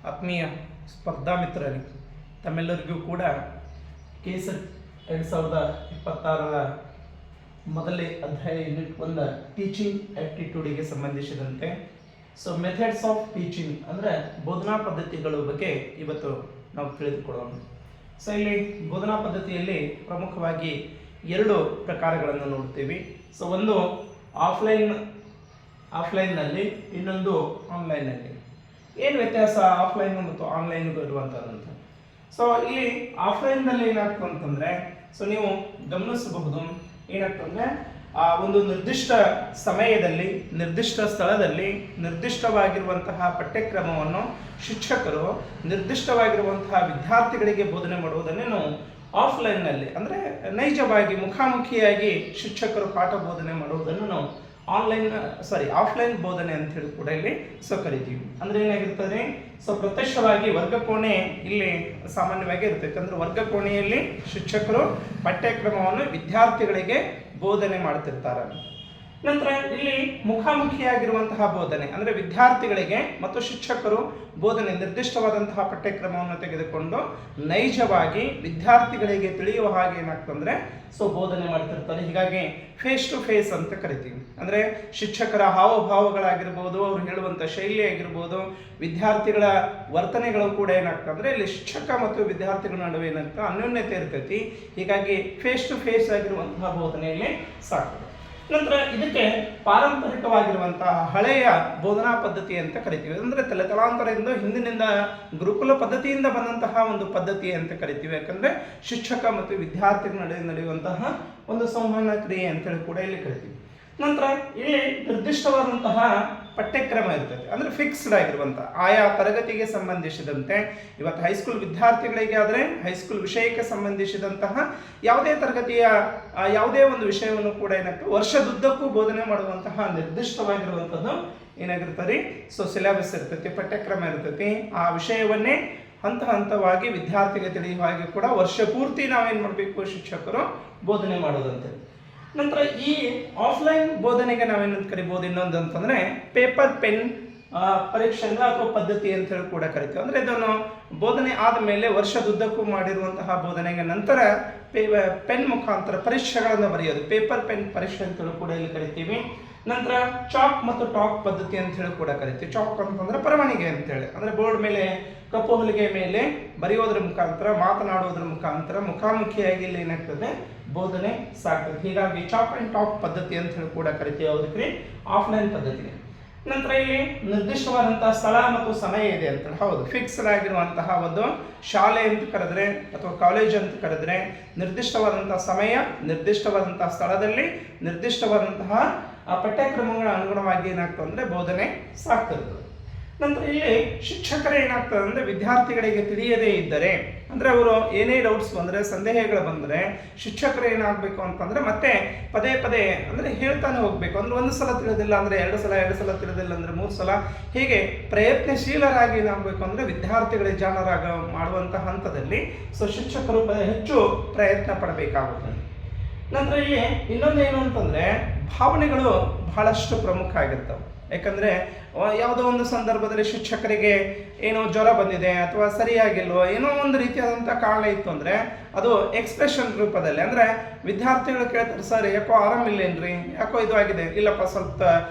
ಆತ್ಮೀಯ ಸ್ಪರ್ಧಾ ಮಿತ್ರರೇ, ತಮ್ಮೆಲ್ಲರಿಗೂ ಕೂಡ ಕೆಸೆಟ್ 2026ರ ಮೊದಲನೇ ಅಧ್ಯಾಯ ಯೂನಿಟ್ 1 ಟೀಚಿಂಗ್ ಆಪ್ಟಿಟ್ಯೂಡಿಗೆ ಸಂಬಂಧಿಸಿದಂತೆ ಮೆಥಡ್ಸ್ ಆಫ್ ಟೀಚಿಂಗ್ ಅಂದರೆ ಬೋಧನಾ ಪದ್ಧತಿಗಳ ಬಗ್ಗೆ ಇವತ್ತು ನಾವು ತಿಳಿದುಕೊಳ್ಳೋಣ. ಇಲ್ಲಿ ಬೋಧನಾ ಪದ್ಧತಿಯಲ್ಲಿ ಪ್ರಮುಖವಾಗಿ ಎರಡು ಪ್ರಕಾರಗಳನ್ನು ನೋಡ್ತೀವಿ. ಒಂದು ಆಫ್ಲೈನ್ನಲ್ಲಿ, ಇನ್ನೊಂದು ಆನ್ಲೈನ್ನಲ್ಲಿ. ಏನು ವ್ಯತ್ಯಾಸ ಆಫ್ಲೈನ್ ಮತ್ತು ಆನ್ಲೈನ್ಗೂ ಇರುವಂಥದ್ದಂತ? ಇಲ್ಲಿ ಆಫ್ಲೈನ್ನಲ್ಲಿ ಏನಾಗ್ತದೆ ಅಂತಂದರೆ, ನೀವು ಗಮನಿಸಬಹುದು ಏನಾಗ್ತಂದರೆ, ಆ ಒಂದು ನಿರ್ದಿಷ್ಟ ಸಮಯದಲ್ಲಿ, ನಿರ್ದಿಷ್ಟ ಸ್ಥಳದಲ್ಲಿ, ನಿರ್ದಿಷ್ಟವಾಗಿರುವಂತಹ ಪಠ್ಯಕ್ರಮವನ್ನು ಶಿಕ್ಷಕರು ನಿರ್ದಿಷ್ಟವಾಗಿರುವಂತಹ ವಿದ್ಯಾರ್ಥಿಗಳಿಗೆ ಬೋಧನೆ ಮಾಡುವುದನ್ನೇ ನಾವು ಆಫ್ಲೈನ್ನಲ್ಲಿ ಅಂದರೆ ನೈಜವಾಗಿ ಮುಖಾಮುಖಿಯಾಗಿ ಶಿಕ್ಷಕರು ಪಾಠ ಬೋಧನೆ ಮಾಡುವುದನ್ನು ನಾವು ಆಫ್ಲೈನ್ ಬೋಧನೆ ಅಂತ ಹೇಳಿ ಕೂಡ ಇಲ್ಲಿ ಕರಿತೀವಿ. ಅಂದ್ರೆ ಏನಾಗಿರ್ತದೆ, ಪ್ರತ್ಯಕ್ಷವಾಗಿ ವರ್ಗಕೋಣೆ ಇಲ್ಲಿ ಸಾಮಾನ್ಯವಾಗಿ ಇರ್ತೈತೆ. ಅಂದ್ರೆ ವರ್ಗಕೋಣೆಯಲ್ಲಿ ಶಿಕ್ಷಕರು ಪಠ್ಯಕ್ರಮವನ್ನು ವಿದ್ಯಾರ್ಥಿಗಳಿಗೆ ಬೋಧನೆ ಮಾಡ್ತಿರ್ತಾರೆ. ನಂತರ ಇಲ್ಲಿ ಮುಖಾಮುಖಿಯಾಗಿರುವಂತಹ ಬೋಧನೆ ಅಂದರೆ ವಿದ್ಯಾರ್ಥಿಗಳಿಗೆ ಮತ್ತು ಶಿಕ್ಷಕರು ಬೋಧನೆ ನಿರ್ದಿಷ್ಟವಾದಂತಹ ಪಠ್ಯಕ್ರಮವನ್ನು ತೆಗೆದುಕೊಂಡು ನೈಜವಾಗಿ ವಿದ್ಯಾರ್ಥಿಗಳಿಗೆ ತಿಳಿಯುವ ಹಾಗೆ ಏನಾಗ್ತಂದ್ರೆ ಬೋಧನೆ ಮಾಡ್ತಿರ್ತಾರೆ. ಹೀಗಾಗಿ ಫೇಸ್ ಟು ಫೇಸ್ ಅಂತ ಕರಿತೀವಿ. ಅಂದರೆ ಶಿಕ್ಷಕರ ಹಾವಭಾವಗಳಾಗಿರ್ಬೋದು, ಅವ್ರು ಹೇಳುವಂಥ ಶೈಲಿ ಆಗಿರ್ಬೋದು, ವಿದ್ಯಾರ್ಥಿಗಳ ವರ್ತನೆಗಳು ಕೂಡ ಏನಾಗ್ತಂದ್ರೆ ಇಲ್ಲಿ ಶಿಕ್ಷಕ ಮತ್ತು ವಿದ್ಯಾರ್ಥಿಗಳ ನಡುವೆ ಏನಾಗ್ತದೆ ಅನ್ಯೋನ್ಯತೆ ಇರ್ತೈತಿ. ಹೀಗಾಗಿ ಫೇಸ್ ಟು ಫೇಸ್ ಆಗಿರುವಂತಹ ಬೋಧನೆಯಲ್ಲಿ ಸಾಕು. ನಂತರ ಇದಕ್ಕೆ ಪಾರಂಪರಿಕವಾಗಿರುವಂತಹ ಹಳೆಯ ಬೋಧನಾ ಪದ್ಧತಿ ಅಂತ ಕರಿತೀವಿ. ಅಂದರೆ ತಲೆತಲಾಂತರದಿಂದ ಹಿಂದಿನಿಂದ ಗುರುಕುಲ ಪದ್ಧತಿಯಿಂದ ಬಂದಂತಹ ಒಂದು ಪದ್ಧತಿ ಅಂತ ಕರಿತೀವಿ. ಯಾಕಂದರೆ ಶಿಕ್ಷಕ ಮತ್ತು ವಿದ್ಯಾರ್ಥಿಗಳ ನಡುವೆ ನಡೆಯುವಂತಹ ಒಂದು ಸಂವಹನ ಕ್ರಿಯೆ ಅಂತೇಳಿ ಕೂಡ ಇಲ್ಲಿ ಕರಿತೀವಿ. ನಂತರ ಇಲ್ಲಿ ನಿರ್ದಿಷ್ಟವಾದಂತಹ ಪಠ್ಯಕ್ರಮ ಇರ್ತದೆ. ಅಂದರೆ ಫಿಕ್ಸ್ಡ್ ಆಗಿರುವಂಥ ಆಯಾ ತರಗತಿಗೆ ಸಂಬಂಧಿಸಿದಂತೆ, ಇವತ್ತು ಹೈಸ್ಕೂಲ್ ವಿದ್ಯಾರ್ಥಿಗಳಿಗೆ ಆದರೆ ಹೈಸ್ಕೂಲ್ ವಿಷಯಕ್ಕೆ ಸಂಬಂಧಿಸಿದಂತಹ ಯಾವುದೇ ತರಗತಿಯ ಯಾವುದೇ ಒಂದು ವಿಷಯವನ್ನು ಕೂಡ ಏನಾಗ್ತದೆ ವರ್ಷದುದ್ದಕ್ಕೂ ಬೋಧನೆ ಮಾಡುವಂತಹ ನಿರ್ದಿಷ್ಟವಾಗಿರುವಂಥದ್ದು ಏನಾಗಿರ್ತದೆ ಸಿಲೆಬಸ್ ಇರ್ತೈತಿ, ಪಠ್ಯಕ್ರಮ ಇರ್ತೈತಿ. ಆ ವಿಷಯವನ್ನೇ ಹಂತ ಹಂತವಾಗಿ ವಿದ್ಯಾರ್ಥಿಗೆ ತಿಳಿಯುವ ಹಾಗೆ ಕೂಡ ವರ್ಷ ಪೂರ್ತಿ ನಾವೇನು ಮಾಡಬೇಕು, ಶಿಕ್ಷಕರು ಬೋಧನೆ ಮಾಡೋದಂತೆ. ನಂತರ ಈ ಆಫ್ಲೈನ್ ಬೋಧನೆಗೆ ನಾವೇನಂತ ಕರಿಬೋದು ಇನ್ನೊಂದು ಅಂತಂದರೆ ಪೇಪರ್ ಪೆನ್ ಪರೀಕ್ಷೆಯಿಂದ ಅಥವಾ ಪದ್ಧತಿ ಅಂತ ಹೇಳಿ ಕೂಡ ಕರಿತೀವಿ. ಅಂದರೆ ಇದನ್ನು ಬೋಧನೆ ಆದಮೇಲೆ ವರ್ಷದುದ್ದಕ್ಕೂ ಮಾಡಿರುವಂತಹ ಬೋಧನೆಗೆ ನಂತರ ಪೆನ್ ಮುಖಾಂತರ ಪರೀಕ್ಷೆಗಳನ್ನು ಬರೆಯೋದು ಪೇಪರ್ ಪೆನ್ ಪರೀಕ್ಷೆ ಅಂತೇಳಿ ಕೂಡ ಇಲ್ಲಿ ಕರಿತೀವಿ. ನಂತರ ಚಾಕ್ ಮತ್ತು ಟಾಕ್ ಪದ್ಧತಿ ಅಂತ ಹೇಳಿ ಕೂಡ ಕರಿತೀವಿ. ಚಾಕ್ ಅಂತಂದ್ರೆ ಬರವಣಿಗೆ ಅಂತೇಳಿ, ಅಂದರೆ ಬೋರ್ಡ್ ಮೇಲೆ ಕಪ್ಪು ಹೊಲಿಗೆ ಮೇಲೆ ಬರೆಯೋದ್ರ ಮುಖಾಂತರ, ಮಾತನಾಡೋದ್ರ ಮುಖಾಂತರ ಮುಖಾಮುಖಿಯಾಗಿ ಇಲ್ಲಿ ಏನಾಗ್ತದೆ ಬೋಧನೆ ಸಾಗ್ತದೆ. ಹೀಗಾಗಿ ಚಾಕ್ ಆ್ಯಂಡ್ ಟಾಕ್ ಪದ್ಧತಿ ಅಂತ ಹೇಳಿ ಕೂಡ ಕರಿತೀವಿ. ಅದಕ್ಕೆ ಆಫ್ಲೈನ್ ಪದ್ಧತಿಗೆ. ನಂತರ ಇಲ್ಲಿ ನಿರ್ದಿಷ್ಟವಾದಂತಹ ಸ್ಥಳ ಮತ್ತು ಸಮಯ ಇದೆ ಅಂತ, ಹೌದು, ಫಿಕ್ಸ್ಡ್ ಆಗಿರುವಂತಹ ಒಂದು ಶಾಲೆ ಅಂತ ಕರೆದ್ರೆ ಅಥವಾ ಕಾಲೇಜ್ ಅಂತ ಕರೆದ್ರೆ ನಿರ್ದಿಷ್ಟವಾದಂತಹ ಸಮಯ, ನಿರ್ದಿಷ್ಟವಾದಂತಹ ಸ್ಥಳದಲ್ಲಿ ನಿರ್ದಿಷ್ಟವಾದಂತಹ ಪಠ್ಯಕ್ರಮಗಳ ಅನುಗುಣವಾಗಿ ಏನಾಗ್ತದೆ ಅಂದರೆ ಬೋಧನೆ ಸಾಗ್ತಿರ್ತದೆ. ನಂತರ ಇಲ್ಲಿ ಶಿಕ್ಷಕರೇ ಏನಾಗ್ತದೆ ಅಂದರೆ ವಿದ್ಯಾರ್ಥಿಗಳಿಗೆ ತಿಳಿಯದೇ ಇದ್ದರೆ, ಅಂದರೆ ಅವರು ಏನೇ ಡೌಟ್ಸ್ ಬಂದರೆ, ಸಂದೇಹಗಳು ಬಂದರೆ ಶಿಕ್ಷಕರು ಏನಾಗಬೇಕು ಅಂತಂದರೆ ಮತ್ತೆ ಪದೇ ಪದೇ ಅಂದರೆ ಹೇಳ್ತಾನೆ ಹೋಗಬೇಕು. ಅಂದರೆ ಒಂದು ಸಲ ತಿಳಿದಿಲ್ಲ ಅಂದರೆ ಎರಡು ಸಲ ತಿಳಿದಿಲ್ಲ ಅಂದರೆ 3 ಸಲ, ಹೀಗೆ ಪ್ರಯತ್ನಶೀಲರಾಗಿ ಏನಾಗಬೇಕು ಅಂದರೆ ವಿದ್ಯಾರ್ಥಿಗಳಿಗೆ ಜಾಣರಾಗ ಮಾಡುವಂಥ ಹಂತದಲ್ಲಿ ಶಿಕ್ಷಕರು ಹೆಚ್ಚು ಪ್ರಯತ್ನ ಪಡಬೇಕಾಗುತ್ತದೆ. ನಂತರ ಇಲ್ಲಿ ಇನ್ನೊಂದೇನು ಅಂತಂದರೆ ಭಾವನೆಗಳು ಬಹಳಷ್ಟು ಪ್ರಮುಖ ಆಗಿರ್ತವೆ. ಯಾಕಂದರೆ ಯಾವುದೋ ಒಂದು ಸಂದರ್ಭದಲ್ಲಿ ಶಿಕ್ಷಕರಿಗೆ ಏನೋ ಜ್ವರ ಬಂದಿದೆ ಅಥವಾ ಸರಿಯಾಗಿಲ್ವೋ ಏನೋ ಒಂದು ರೀತಿಯಾದಂಥ ಕಾರಣ ಇತ್ತು ಅಂದರೆ ಅದು ಎಕ್ಸ್ಪ್ರೆಷನ್ ರೂಪದಲ್ಲಿ, ಅಂದರೆ ವಿದ್ಯಾರ್ಥಿಗಳು ಕೇಳ್ತಾರೆ, ಸರ್ ಯಾಕೋ ಆರಾಮಿಲ್ಲೇನ್ರಿ, ಯಾಕೋ ಇದು ಆಗಿದೆ, ಇಲ್ಲಪ್ಪ ಸ್ವಲ್ಪ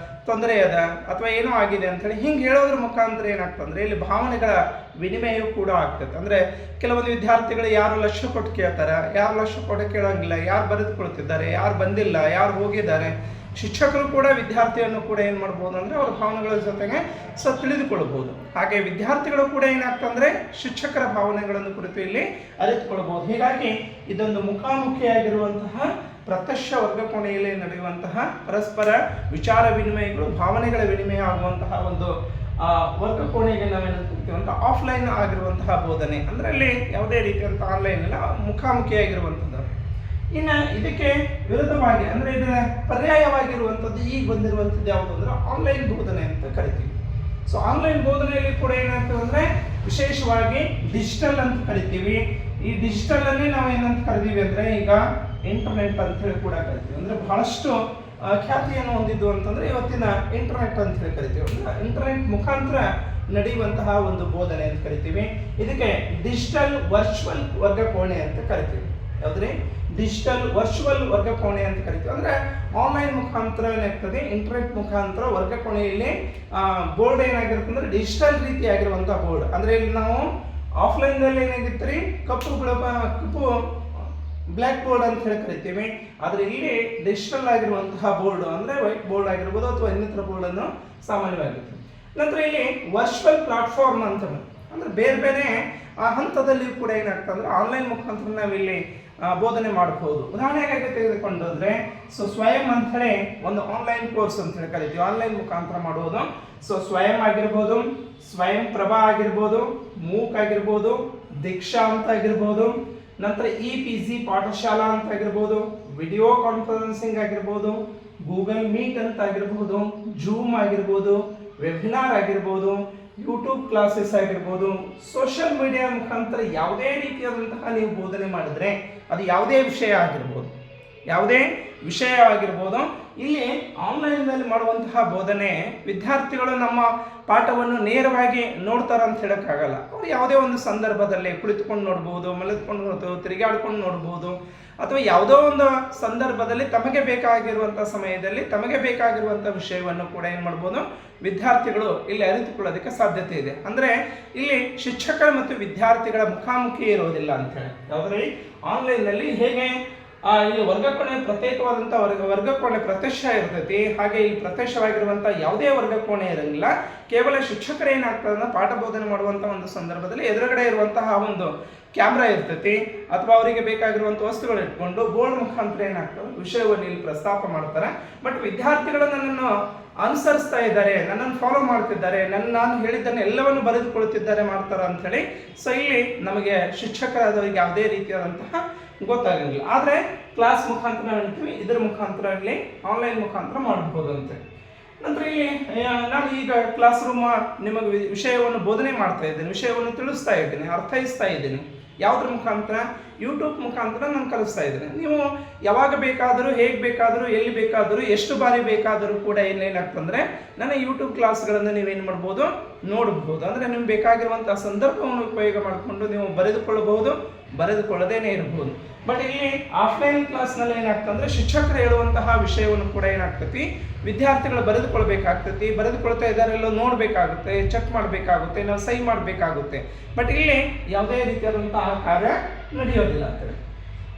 ತೊಂದರೆ ಅದ ಅಥವಾ ಏನೋ ಆಗಿದೆ ಅಂಥೇಳಿ ಹಿಂಗೆ ಹೇಳೋದ್ರ ಮುಖಾಂತರ ಏನಾಗ್ತಂದ್ರೆ ಇಲ್ಲಿ ಭಾವನೆಗಳ ವಿನಿಮಯ ಕೂಡ ಆಗ್ತದೆ. ಅಂದರೆ ಕೆಲವೊಂದು ವಿದ್ಯಾರ್ಥಿಗಳು ಯಾರು ಲಕ್ಷ್ಯ ಕೊಟ್ಟು ಕೇಳ್ತಾರೆ, ಯಾರು ಲಕ್ಷ್ಯ ಕೊಟ್ಟು ಕೇಳೋಂಗಿಲ್ಲ, ಯಾರು ಬರೆದುಕೊಳ್ತಿದ್ದಾರೆ, ಯಾರು ಬಂದಿಲ್ಲ, ಯಾರು ಹೋಗಿದ್ದಾರೆ. ಶಿಕ್ಷಕರು ಕೂಡ ವಿದ್ಯಾರ್ಥಿಯನ್ನು ಕೂಡ ಏನು ಮಾಡ್ಬೋದು ಅಂದರೆ ಅವರ ಭಾವನೆಗಳ ಜೊತೆಗೆ ತಿಳಿದುಕೊಳ್ಬೋದು. ಹಾಗೆ ವಿದ್ಯಾರ್ಥಿಗಳು ಕೂಡ ಏನಾಗ್ತಂದ್ರೆ ಶಿಕ್ಷಕರ ಭಾವನೆಗಳನ್ನು ಕುರಿತು ಇಲ್ಲಿ ಅರಿತುಕೊಳ್ಬೋದು. ಹೀಗಾಗಿ ಇದೊಂದು ಮುಖಾಮುಖಿಯಾಗಿರುವಂತಹ ಪ್ರತ್ಯಕ್ಷ ವರ್ಗಕೋಣೆಯಲ್ಲಿ ನಡೆಯುವಂತಹ ಪರಸ್ಪರ ವಿಚಾರ ವಿನಿಮಯಗಳು, ಭಾವನೆಗಳ ವಿನಿಮಯ ಆಗುವಂತಹ ಒಂದು ವರ್ಗಕೋಣೆಗೆ ನಾವೇನಂತೀವಿ ಅಂತ ಆಫ್ಲೈನ್ ಆಗಿರುವಂತಹ ಬೋಧನೆ. ಅಂದರೆ ಅಲ್ಲಿ ಯಾವುದೇ ರೀತಿಯಂಥ ಆನ್ಲೈನ್ ಇಲ್ಲ, ಮುಖಾಮುಖಿಯಾಗಿರುವಂಥದ್ದು. ಇನ್ನು ಇದಕ್ಕೆ ವಿರುದ್ಧವಾಗಿ ಅಂದರೆ ಇದರ ಪರ್ಯಾಯವಾಗಿರುವಂಥದ್ದು ಈಗ ಬಂದಿರುವಂಥದ್ದು ಯಾವುದು ಅಂದರೆ ಆನ್ಲೈನ್ ಬೋಧನೆ ಅಂತ ಕರಿತೀವಿ. ಆನ್ಲೈನ್ ಬೋಧನೆಯಲ್ಲಿ ಕೂಡ ಏನಾಗ್ತದೆ ಅಂದರೆ ವಿಶೇಷವಾಗಿ ಡಿಜಿಟಲ್ ಅಂತ ಕರಿತೀವಿ. ಈ ಡಿಜಿಟಲನ್ನೇ ನಾವು ಏನಂತ ಕರಿತೀವಿ ಅಂದರೆ ಈಗ ಇಂಟರ್ನೆಟ್ ಅಂತ ಹೇಳಿ ಕೂಡ ಕರಿತೀವಿ. ಅಂದರೆ ಬಹಳಷ್ಟು ಖ್ಯಾತಿಯನ್ನು ಹೊಂದಿದ್ದು ಅಂತಂದರೆ ಇವತ್ತಿನ ಇಂಟರ್ನೆಟ್ ಅಂತ ಹೇಳಿ ಕರಿತೀವಿ. ಅಂದರೆ ಇಂಟರ್ನೆಟ್ ಮುಖಾಂತರ ನಡೆಯುವಂತಹ ಒಂದು ಬೋಧನೆ ಅಂತ ಕರಿತೀವಿ. ಇದಕ್ಕೆ ಡಿಜಿಟಲ್ ವರ್ಚುವಲ್ ವರ್ಗಕೋಣೆ ಅಂತ ಕರಿತೀವಿ. ಯಾವ್ದ್ರಿ? ಡಿಜಿಟಲ್ ವರ್ಚುವಲ್ ವರ್ಗಕೋಣೆ ಅಂತ ಕರಿತೀವಿ. ಅಂದ್ರೆ ಆನ್ಲೈನ್ ಮುಖಾಂತರ ಏನಾಗ್ತದೆ, ಇಂಟರ್ನೆಟ್ ಮುಖಾಂತರ ವರ್ಗಕೋಣೆಯಲ್ಲಿ ಬೋರ್ಡ್ ಏನಾಗಿರುತ್ತೆ ಅಂದ್ರೆ ಡಿಜಿಟಲ್ ರೀತಿಯಾಗಿರುವಂತಹ ಬೋರ್ಡ್. ಅಂದ್ರೆ ಇಲ್ಲಿ ನಾವು ಆಫ್ಲೈನ್ ನಲ್ಲಿ ಏನಾಗಿತ್ತು ರೀ, ಕಪ್ಪು ಬ್ಲ್ಯಾಕ್ ಬೋರ್ಡ್ ಅಂತ ಹೇಳಿ ಕರಿತೀವಿ. ಆದ್ರೆ ಇಲ್ಲಿ ಡಿಜಿಟಲ್ ಆಗಿರುವಂತಹ ಬೋರ್ಡ್ ಅಂದ್ರೆ ವೈಟ್ ಬೋರ್ಡ್ ಆಗಿರ್ಬೋದು ಅಥವಾ ಇನ್ನಿತರ ಬೋರ್ಡ್ ಅನ್ನು ಸಾಮಾನ್ಯವಾಗಿರುತ್ತೆ. ನಂತರ ಇಲ್ಲಿ ವರ್ಚುವಲ್ ಪ್ಲಾಟ್ಫಾರ್ಮ್ ಅಂತ ಅಂದ್ರೆ ಬೇರೆ ಬೇರೆ ಹಂತದಲ್ಲಿ ಕೂಡ ಏನಾಗ್ತದೆ ಅಂದ್ರೆ ಆನ್ಲೈನ್ ಮುಖಾಂತರ ನಾವಿಲ್ಲಿ ಬೋಧನೆ ಮಾಡಬಹುದು. ಉದಾಹರಣೆಗಾಗಿ ತೆಗೆದುಕೊಂಡ್ರೆ ಸ್ವಯಂ ಅಂತ ಹೇಳಿ ಒಂದು ಆನ್ಲೈನ್ ಕೋರ್ಸ್ ಅಂತ ಹೇಳಿ ಕರಿತೀವಿ, ಆನ್ಲೈನ್ ಮುಖಾಂತರ ಮಾಡುವುದು. ಸ್ವಯಂ ಆಗಿರ್ಬೋದು, ಸ್ವಯಂ ಪ್ರಭಾ ಆಗಿರ್ಬೋದು, ಮೂಕ್ ಆಗಿರ್ಬೋದು, ದೀಕ್ಷಾ ಅಂತ ಆಗಿರ್ಬೋದು, ನಂತರ EPG ಪಾಠಶಾಲಾ ಅಂತ ಆಗಿರ್ಬೋದು, ವಿಡಿಯೋ ಕಾನ್ಫರೆನ್ಸಿಂಗ್ ಆಗಿರ್ಬೋದು, ಗೂಗಲ್ ಮೀಟ್ ಅಂತ ಆಗಿರ್ಬೋದು, ಜೂಮ್ ಆಗಿರ್ಬೋದು, ವೆಬಿನಾರ್ ಆಗಿರ್ಬೋದು, ಯೂಟ್ಯೂಬ್ ಕ್ಲಾಸಸ್ ಆಗಿರ್ಬೋದು, ಸೋಷಿಯಲ್ ಮೀಡಿಯಾ ಮುಖಾಂತರ ಯಾವುದೇ ರೀತಿಯಾದಂತಹ ನೀವು ಬೋಧನೆ ಮಾಡಿದ್ರೆ ಅದು ಯಾವುದೇ ವಿಷಯ ಆಗಿರ್ಬೋದು, ಇಲ್ಲಿ ಆನ್ಲೈನ್ನಲ್ಲಿ ಮಾಡುವಂತಹ ಬೋಧನೆ ವಿದ್ಯಾರ್ಥಿಗಳು ನಮ್ಮ ಪಾಠವನ್ನು ನೇರವಾಗಿ ನೋಡ್ತಾರೆ ಅಂತ ಹೇಳೋಕ್ಕಾಗಲ್ಲ. ಅವರು ಯಾವುದೇ ಒಂದು ಸಂದರ್ಭದಲ್ಲಿ ಕುಳಿತುಕೊಂಡು ನೋಡ್ಬೋದು, ಮಲಗಿಕೊಂಡು ನೋಡ್ಬೋದು, ತಿರುಗಾಡ್ಕೊಂಡು ನೋಡ್ಬೋದು, ಅಥವಾ ಯಾವುದೋ ಒಂದು ಸಂದರ್ಭದಲ್ಲಿ ತಮಗೆ ಬೇಕಾಗಿರುವಂಥ ಸಮಯದಲ್ಲಿ ತಮಗೆ ಬೇಕಾಗಿರುವಂಥ ವಿಷಯವನ್ನು ಕೂಡ ಏನು ಮಾಡ್ಬೋದು, ವಿದ್ಯಾರ್ಥಿಗಳು ಇಲ್ಲಿ ಅರಿತುಕೊಳ್ಳೋದಕ್ಕೆ ಸಾಧ್ಯತೆ ಇದೆ. ಅಂದರೆ ಇಲ್ಲಿ ಶಿಕ್ಷಕರ ಮತ್ತು ವಿದ್ಯಾರ್ಥಿಗಳ ಮುಖಾಮುಖಿ ಇರೋದಿಲ್ಲ ಅಂತ ಹೇಳಿ. ಯಾವುದ್ರಲ್ಲಿ ಆನ್ಲೈನ್ನಲ್ಲಿ ಹೇಗೆ ಇಲ್ಲಿ ವರ್ಗಕೋಣೆ ಪ್ರತ್ಯೇಕವಾದಂಥ ವರ್ಗಕೋಣೆ ಪ್ರತ್ಯಕ್ಷ ಇರ್ತೈತಿ, ಹಾಗೆ ಇಲ್ಲಿ ಪ್ರತ್ಯಕ್ಷವಾಗಿರುವಂಥ ಯಾವುದೇ ವರ್ಗಕೋಣೆ ಇರೋಂಗಿಲ್ಲ. ಕೇವಲ ಶಿಕ್ಷಕರು ಏನಾಗ್ತದೆ ಪಾಠ ಬೋಧನೆ ಮಾಡುವಂಥ ಒಂದು ಸಂದರ್ಭದಲ್ಲಿ ಎದುರುಗಡೆ ಇರುವಂತಹ ಒಂದು ಕ್ಯಾಮ್ರಾ ಇರ್ತೈತಿ, ಅಥವಾ ಅವರಿಗೆ ಬೇಕಾಗಿರುವಂಥ ವಸ್ತುಗಳು ಇಟ್ಕೊಂಡು ಬೋರ್ಡ್ ಮುಖಾಂತರ ಏನಾಗ್ತದೆ ವಿಷಯವನ್ನು ಇಲ್ಲಿ ಪ್ರಸ್ತಾಪ ಮಾಡ್ತಾರೆ. ಬಟ್ ವಿದ್ಯಾರ್ಥಿಗಳು ನನ್ನನ್ನು ಅನುಸರಿಸ್ತಾ ಇದ್ದಾರೆ, ನನ್ನನ್ನು ಫಾಲೋ ಮಾಡ್ತಿದ್ದಾರೆ, ನಾನು ಹೇಳಿದ್ದನ್ನು ಎಲ್ಲವನ್ನು ಬರೆದುಕೊಳ್ತಿದ್ದಾರೆ ಮಾಡ್ತಾರೆ ಅಂಥೇಳಿ. ಇಲ್ಲಿ ನಮಗೆ ಶಿಕ್ಷಕರಾದವರಿಗೆ ಯಾವುದೇ ರೀತಿಯಾದಂತಹ ಗೊತ್ತಾಗಂಗಿಲ್ಲ. ಆದರೆ ಕ್ಲಾಸ್ ಮುಖಾಂತರ ಹೇಳ್ತೀವಿ, ಇದರ ಮುಖಾಂತರ ಇಲ್ಲಿ ಆನ್ಲೈನ್ ಮುಖಾಂತರ ಮಾಡಬಹುದು ಅಂತ. ನಂತರ ಇಲ್ಲಿ ನಾನು ಈಗ ಕ್ಲಾಸ್ ರೂಮ್ ನಿಮಗೆ ವಿಷಯವನ್ನು ಬೋಧನೆ ಮಾಡ್ತಾ ಇದ್ದೇನೆ, ವಿಷಯವನ್ನು ತಿಳಿಸ್ತಾ ಇದ್ದೇನೆ, ಅರ್ಥೈಸ್ತಾ ಇದ್ದೇನೆ. ಯಾವುದ್ರ ಮುಖಾಂತರ? ಯೂಟ್ಯೂಬ್ ಮುಖಾಂತರ ನಾನು ಕಲಿಸ್ತಾ ಇದ್ದೇನೆ. ನೀವು ಯಾವಾಗ ಬೇಕಾದರೂ, ಹೇಗೆ ಬೇಕಾದರೂ, ಎಲ್ಲಿ ಬೇಕಾದರೂ, ಎಷ್ಟು ಬಾರಿ ಬೇಕಾದರೂ ಕೂಡ ಏನೇನಾಗ್ತಂದ್ರೆ ನನ್ನ ಯೂಟ್ಯೂಬ್ ಕ್ಲಾಸ್ಗಳನ್ನು ನೀವೇನು ಮಾಡ್ಬೋದು, ನೋಡಬಹುದು. ಅಂದರೆ ನಿಮ್ಗೆ ಬೇಕಾಗಿರುವಂಥ ಸಂದರ್ಭವನ್ನು ಉಪಯೋಗ ಮಾಡಿಕೊಂಡು ನೀವು ಬರೆದುಕೊಳ್ಳಬಹುದು, ಬರೆದುಕೊಳ್ಳದೇನೆ ಇರಬಹುದು. ಬಟ್ ಇಲ್ಲಿ ಆಫ್ಲೈನ್ ಕ್ಲಾಸ್ನಲ್ಲಿ ಏನಾಗ್ತಂದ್ರೆ ಶಿಕ್ಷಕರು ಹೇಳುವಂತಹ ವಿಷಯವನ್ನು ಕೂಡ ಏನಾಗ್ತತಿ ವಿದ್ಯಾರ್ಥಿಗಳು ಬರೆದುಕೊಳ್ಬೇಕಾಗ್ತತಿ, ಬರೆದುಕೊಳ್ತಾ ಇದ್ದಾರೆಲ್ಲೋ ನೋಡಬೇಕಾಗುತ್ತೆ, ಚೆಕ್ ಮಾಡಬೇಕಾಗುತ್ತೆ, ನಾವು ಸಹಿ ಮಾಡಬೇಕಾಗುತ್ತೆ. ಬಟ್ ಇಲ್ಲಿ ಯಾವುದೇ ರೀತಿಯಾದಂತಹ ಕಾರ್ಯ ನಡೆಯೋದಿಲ್ಲ ಅಂತೇಳಿ.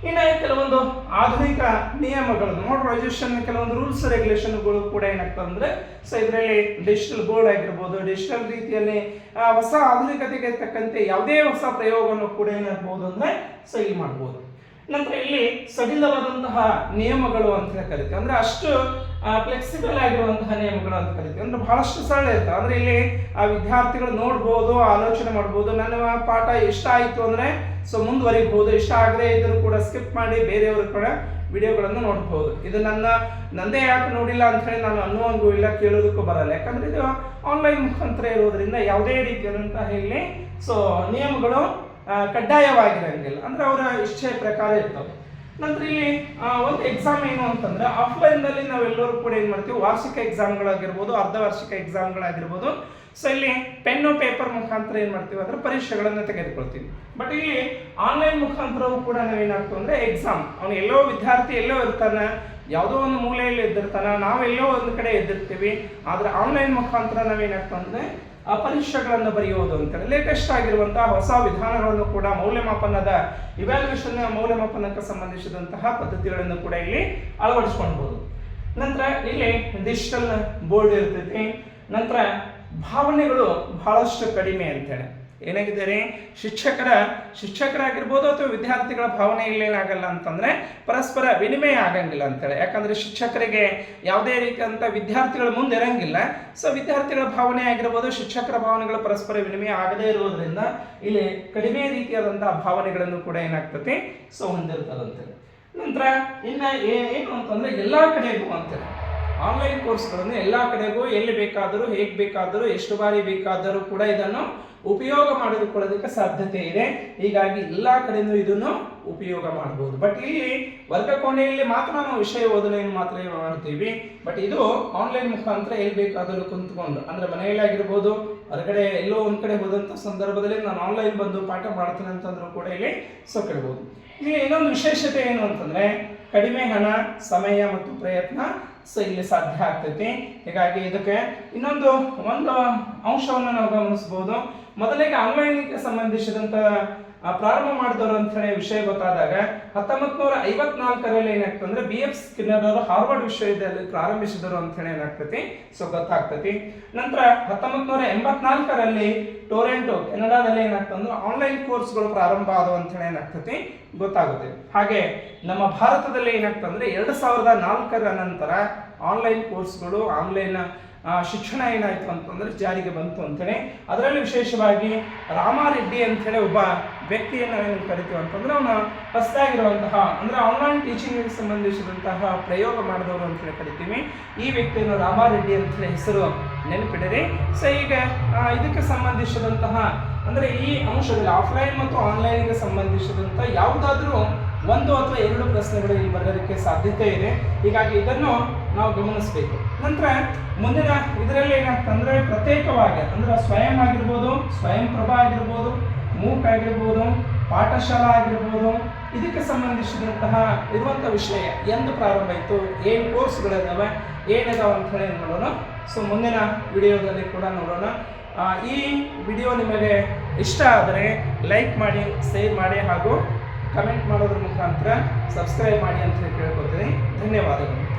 ಇನ್ನು ಕೆಲವೊಂದು ಆಧುನಿಕ ನಿಯಮಗಳು, ಮಾಡರ್ನೈಸೇಷನ್ ಕೆಲವೊಂದು ರೂಲ್ಸ್ ರೆಗ್ಯುಲೇಷನ್ಗಳು ಕೂಡ ಏನಾಗ್ತದೆ ಅಂದರೆ ಇದರಲ್ಲಿ ಡಿಜಿಟಲ್ ಬೋರ್ಡ್ ಆಗಿರ್ಬೋದು, ಡಿಜಿಟಲ್ ರೀತಿಯಲ್ಲಿ ಹೊಸ ಆಧುನಿಕತೆಗೆ ತಕ್ಕಂತೆ ಯಾವುದೇ ಹೊಸ ಪ್ರಯೋಗವನ್ನು ಕೂಡ ಏನಾಗ್ಬೋದು ಅಂದರೆ ಸಹಿ ಮಾಡ್ಬೋದು. ನಂತರ ಇಲ್ಲಿ ಸಡಿಲವಾದಂತಹ ನಿಯಮಗಳು ಅಂತ ಕರಿತೀವಿ, ಅಂದ್ರೆ ಅಷ್ಟು ಫ್ಲೆಕ್ಸಿಬಲ್ ಆಗಿರುವಂತಹ ನಿಯಮಗಳು ಅಂತ ಕರಿತೀವಿ. ಅಂದ್ರೆ ಬಹಳಷ್ಟು ಸರಳ ಇರ್ತವೆ. ಅಂದ್ರೆ ಇಲ್ಲಿ ಆ ವಿದ್ಯಾರ್ಥಿಗಳು ನೋಡ್ಬೋದು, ಆಲೋಚನೆ ಮಾಡ್ಬೋದು, ನನ್ನ ಪಾಠ ಇಷ್ಟ ಆಯಿತು ಅಂದ್ರೆ ಮುಂದುವರಿಬಹುದು, ಇಷ್ಟ ಆಗದೆ ಇದ್ರೂ ಕೂಡ ಸ್ಕಿಪ್ ಮಾಡಿ ಬೇರೆಯವರು ಕೂಡ ವಿಡಿಯೋಗಳನ್ನು ನೋಡಬಹುದು. ಇದು ನಂದೇ ಯಾಕೆ ನೋಡಿಲ್ಲ ಅಂತ ಹೇಳಿ ನಾನು ಅನ್ನುವಂಗೂ ಇಲ್ಲ, ಕೇಳೋದಕ್ಕೂ ಬರಲ್ಲ. ಯಾಕಂದ್ರೆ ಇದು ಆನ್ಲೈನ್ ಮುಖಾಂತರ ಇರೋದ್ರಿಂದ ಯಾವುದೇ ರೀತಿಯಾದಂತಹ ಇಲ್ಲಿ ನಿಯಮಗಳು ಕಡ್ಡಾಯವಾಗಿರಂಗಿಲ್ಲ, ಅಂದ್ರೆ ಅವರ ಇಚ್ಛೆಯ ಪ್ರಕಾರ ಇರ್ತವೆ. ನಂತರ ಇಲ್ಲಿ ಒಂದು ಎಕ್ಸಾಮ್ ಏನು ಅಂತಂದ್ರೆ ಆಫ್ಲೈನ್ನಲ್ಲಿ ನಾವೆಲ್ಲರೂ ಕೂಡ ಏನು ಮಾಡ್ತೀವಿ, ವಾರ್ಷಿಕ ಎಕ್ಸಾಮ್ಗಳಾಗಿರ್ಬೋದು, ಅರ್ಧ ವಾರ್ಷಿಕ ಎಕ್ಸಾಮ್ಗಳಾಗಿರ್ಬೋದು. ಇಲ್ಲಿ ಪೆನ್ನು ಪೇಪರ್ ಮುಖಾಂತರ ಏನು ಮಾಡ್ತೀವಿ ಅಂದ್ರೆ ಪರೀಕ್ಷೆಗಳನ್ನು ತೆಗೆದುಕೊಳ್ತೀವಿ. ಬಟ್ ಇಲ್ಲಿ ಆನ್ಲೈನ್ ಮುಖಾಂತರವೂ ಕೂಡ ನಾವೇನಾಗ್ತೀವಿ ಅಂದ್ರೆ ಎಕ್ಸಾಮ್, ಅವನು ಎಲ್ಲೋ ವಿದ್ಯಾರ್ಥಿ ಎಲ್ಲೋ ಇರ್ತಾನೆ, ಯಾವುದೋ ಒಂದು ಮೂಲೆಯಲ್ಲಿ ಎದ್ದಿರ್ತಾನೆ, ನಾವೆಲ್ಲೋ ಒಂದು ಕಡೆ ಎದ್ದಿರ್ತೀವಿ. ಆದ್ರೆ ಆನ್ಲೈನ್ ಮುಖಾಂತರ ನಾವೇನಾಗ್ತೀವಿ ಅಂದ್ರೆ ಆ ಪರೀಕ್ಷೆಗಳನ್ನು ಬರೆಯುವುದು ಅಂತೇಳಿ ಲೇಟೆಸ್ಟ್ ಆಗಿರುವಂತಹ ಹೊಸ ವಿಧಾನಗಳನ್ನು ಕೂಡ ಮೌಲ್ಯಮಾಪನದ ಇವ್ಯಾಲ್ಯೂಯೇಷನ್ ಮೌಲ್ಯಮಾಪನಕ್ಕೆ ಸಂಬಂಧಿಸಿದಂತಹ ಪದ್ಧತಿಗಳನ್ನು ಕೂಡ ಇಲ್ಲಿ ಅಳವಡಿಸ್ಕೊಳ್ಬಹುದು. ನಂತರ ಇಲ್ಲಿ ಡಿಜಿಟಲ್ ಬೋರ್ಡ್ ಇರ್ತೈತಿ. ನಂತರ ಭಾವನೆಗಳು ಬಹಳಷ್ಟು ಕಡಿಮೆ ಅಂತೇಳಿ ಏನಾಗಿದ್ದಾರೆ, ಶಿಕ್ಷಕರಾಗಿರ್ಬೋದು ಅಥವಾ ವಿದ್ಯಾರ್ಥಿಗಳ ಭಾವನೆ ಇಲ್ಲೇನಾಗಲ್ಲ ಅಂತಂದ್ರೆ ಪರಸ್ಪರ ವಿನಿಮಯ ಆಗಂಗಿಲ್ಲ ಅಂತೇಳಿ. ಯಾಕಂದ್ರೆ ಶಿಕ್ಷಕರಿಗೆ ಯಾವುದೇ ರೀತಿಯಂತ ವಿದ್ಯಾರ್ಥಿಗಳ ಮುಂದೆ ಇರಂಗಿಲ್ಲ. ವಿದ್ಯಾರ್ಥಿಗಳ ಭಾವನೆ ಆಗಿರ್ಬೋದು, ಶಿಕ್ಷಕರ ಭಾವನೆಗಳ ಪರಸ್ಪರ ವಿನಿಮಯ ಆಗದೇ ಇರುವುದರಿಂದ ಇಲ್ಲಿ ಕಡಿಮೆ ರೀತಿಯಾದಂತಹ ಭಾವನೆಗಳನ್ನು ಕೂಡ ಏನಾಗ್ತತಿ ಹೊಂದಿರ್ತದಂತೇಳಿ. ನಂತರ ಇನ್ನ ಏನು ಅಂತಂದ್ರೆ ಎಲ್ಲಾ ಕಡೆಗೂ ಅಂತೇಳಿ ಆನ್ಲೈನ್ ಕೋರ್ಸ್ಗಳನ್ನು ಎಲ್ಲ ಕಡೆಗೂ ಎಲ್ಲಿ ಬೇಕಾದರೂ, ಹೇಗೆ ಬೇಕಾದರೂ, ಎಷ್ಟು ಬಾರಿ ಬೇಕಾದರೂ ಕೂಡ ಇದನ್ನು ಉಪಯೋಗ ಮಾಡಿಕೊಳ್ಳೋದಕ್ಕೆ ಸಾಧ್ಯತೆ ಇದೆ. ಹೀಗಾಗಿ ಎಲ್ಲ ಕಡೆಯೂ ಇದನ್ನು ಉಪಯೋಗ ಮಾಡಬಹುದು. ಬಟ್ ಇಲ್ಲಿ ವರ್ಗಕೋಣೆಯಲ್ಲಿ ಮಾತ್ರ ನಾವು ವಿಷಯ ಓದನೆಯನ್ನು ಮಾತ್ರ ಮಾಡ್ತೀವಿ. ಬಟ್ ಇದು ಆನ್ಲೈನ್ ಮುಖಾಂತರ ಎಲ್ಲಿ ಬೇಕಾದರೂ ಕುಂತ್ಕೊಂಡು, ಅಂದ್ರೆ ಮನೆಯಲ್ಲಾಗಿರ್ಬೋದು ಹೊರಗಡೆ ಎಲ್ಲೋ ಒಂದು ಕಡೆ ಹೋದಂಥ ಸಂದರ್ಭದಲ್ಲಿ ನಾನು ಆನ್ಲೈನ್ ಬಂದು ಪಾಠ ಮಾಡ್ತೀನಿ ಅಂತಂದ್ರೂ ಕೂಡ ಇಲ್ಲಿ ಕೇಳ್ಬೋದು. ಇಲ್ಲಿ ಇನ್ನೊಂದು ವಿಶೇಷತೆ ಏನು ಅಂತಂದರೆ ಕಡಿಮೆ ಹಣ, ಸಮಯ ಮತ್ತು ಪ್ರಯತ್ನ ಇಲ್ಲಿ ಸಾಧ್ಯ ಆಗ್ತೈತಿ. ಹೀಗಾಗಿ ಇದಕ್ಕೆ ಒಂದು ಅಂಶವನ್ನು ನಾವು ಗಮನಿಸಬಹುದು. ಮೊದಲಿಗೆ ಆನ್ಲೈನ್ಗೆ ಸಂಬಂಧಿಸಿದಂಥ ಪ್ರಾರಂಭ ಮಾಡಿದವರು ಅಂತ ಹೇಳಿ ವಿಷಯ ಗೊತ್ತಾದಾಗ 1954ರಲ್ಲಿ ಏನಾಗ್ತಂದ್ರೆ BF ಸ್ಕಿನ್ನರ್ ಅವರು ಹಾರ್ವರ್ಡ್ ವಿಶ್ವವಿದ್ಯಾಲಯ ಪ್ರಾರಂಭಿಸಿದರು ಅಂತ ಹೇಳಿ ಏನಾಗ್ತೈತಿ ಗೊತ್ತಾಗ್ತೈತಿ. ನಂತರ 1984ರಲ್ಲಿ ಟೊರೆಂಟೊ ಕೆನಡಾದಲ್ಲಿ ಏನಾಗ್ತಂದ್ರೆ ಆನ್ಲೈನ್ ಕೋರ್ಸ್ಗಳು ಪ್ರಾರಂಭ ಆದವು ಅಂತ ಹೇಳಿ ಏನಾಗ್ತೈತಿ ಗೊತ್ತಾಗುತ್ತೆ. ಹಾಗೆ ನಮ್ಮ ಭಾರತದಲ್ಲಿ ಏನಾಗ್ತಂದ್ರೆ 2004ರ ನಂತರ ಆನ್ಲೈನ್ ಕೋರ್ಸ್ಗಳು, ಆನ್ಲೈನ್ ಶಿಕ್ಷಣ ಏನಾಯ್ತು ಅಂತಂದ್ರೆ ಜಾರಿಗೆ ಬಂತು ಅಂತೇಳಿ. ಅದರಲ್ಲಿ ವಿಶೇಷವಾಗಿ ರಾಮಾರೆಡ್ಡಿ ಅಂತೇಳಿ ಒಬ್ಬ ವ್ಯಕ್ತಿಯನ್ನು ಏನು ಕರಿತೀವಿ ಅಂತಂದ್ರೆ ಅವನ ಹೊಸದಾಗಿರುವಂತಹ ಅಂದ್ರೆ ಆನ್ಲೈನ್ ಟೀಚಿಂಗ್ಗೆ ಸಂಬಂಧಿಸಿದಂತಹ ಪ್ರಯೋಗ ಮಾಡಿದವರು ಅಂತೇಳಿ ಕರಿತೀವಿ. ಈ ವ್ಯಕ್ತಿಯನ್ನು ರಾಮಾರೆಡ್ಡಿ ಅಂತೇಳಿ ಹೆಸರು ನೆನಪಿಡಿರಿ. ಸೊ ಈಗ ಇದಕ್ಕೆ ಸಂಬಂಧಿಸಿದಂತಹ ಅಂದ್ರೆ ಈ ಅಂಶದಲ್ಲಿ ಆಫ್ಲೈನ್ ಮತ್ತು ಆನ್ಲೈನ್ಗೆ ಸಂಬಂಧಿಸಿದಂಥ ಯಾವುದಾದ್ರೂ ಒಂದು ಅಥವಾ ಎರಡು ಪ್ರಶ್ನೆಗಳು ಇಲ್ಲಿ ಬರೋದಕ್ಕೆ ಸಾಧ್ಯತೆ ಇದೆ. ಹೀಗಾಗಿ ಇದನ್ನು ನಾವು ಗಮನಿಸಬೇಕು. ನಂತರ ಮುಂದಿನ ಇದರಲ್ಲಿ ಏನಾಗ್ತಂದ್ರೆ ಪ್ರತ್ಯೇಕವಾಗಿ ಅಂದ್ರೆ ಸ್ವಯಂ ಆಗಿರ್ಬೋದು, ಸ್ವಯಂ ಪ್ರಭಾ ಆಗಿರ್ಬೋದು, ಮೂಕ್ ಆಗಿರ್ಬೋದು, ಪಾಠಶಾಲಾ ಆಗಿರ್ಬೋದು, ಇದಕ್ಕೆ ಸಂಬಂಧಿಸಿದಂತಹ ಇರುವಂಥ ವಿಷಯ ಎಂದು ಪ್ರಾರಂಭ ಆಯಿತು, ಏನು ಕೋರ್ಸ್ಗಳಿದಾವೆ, ಏನಿದಾವೆ ಅಂತ ಹೇಳಿ ನೋಡೋಣ. ಸೊ ಮುಂದಿನ ವಿಡಿಯೋದಲ್ಲಿ ಕೂಡ ನೋಡೋಣ. ಈ ವಿಡಿಯೋ ನಿಮಗೆ ಇಷ್ಟ ಆದರೆ ಲೈಕ್ ಮಾಡಿ, ಶೇರ್ ಮಾಡಿ ಹಾಗೂ ಕಮೆಂಟ್ ಮಾಡೋದ್ರ ಮುಖಾಂತರ ಸಬ್ಸ್ಕ್ರೈಬ್ ಮಾಡಿ ಅಂತ ಹೇಳಿ ಕೇಳ್ಕೊತೀನಿ. ಧನ್ಯವಾದಗಳು.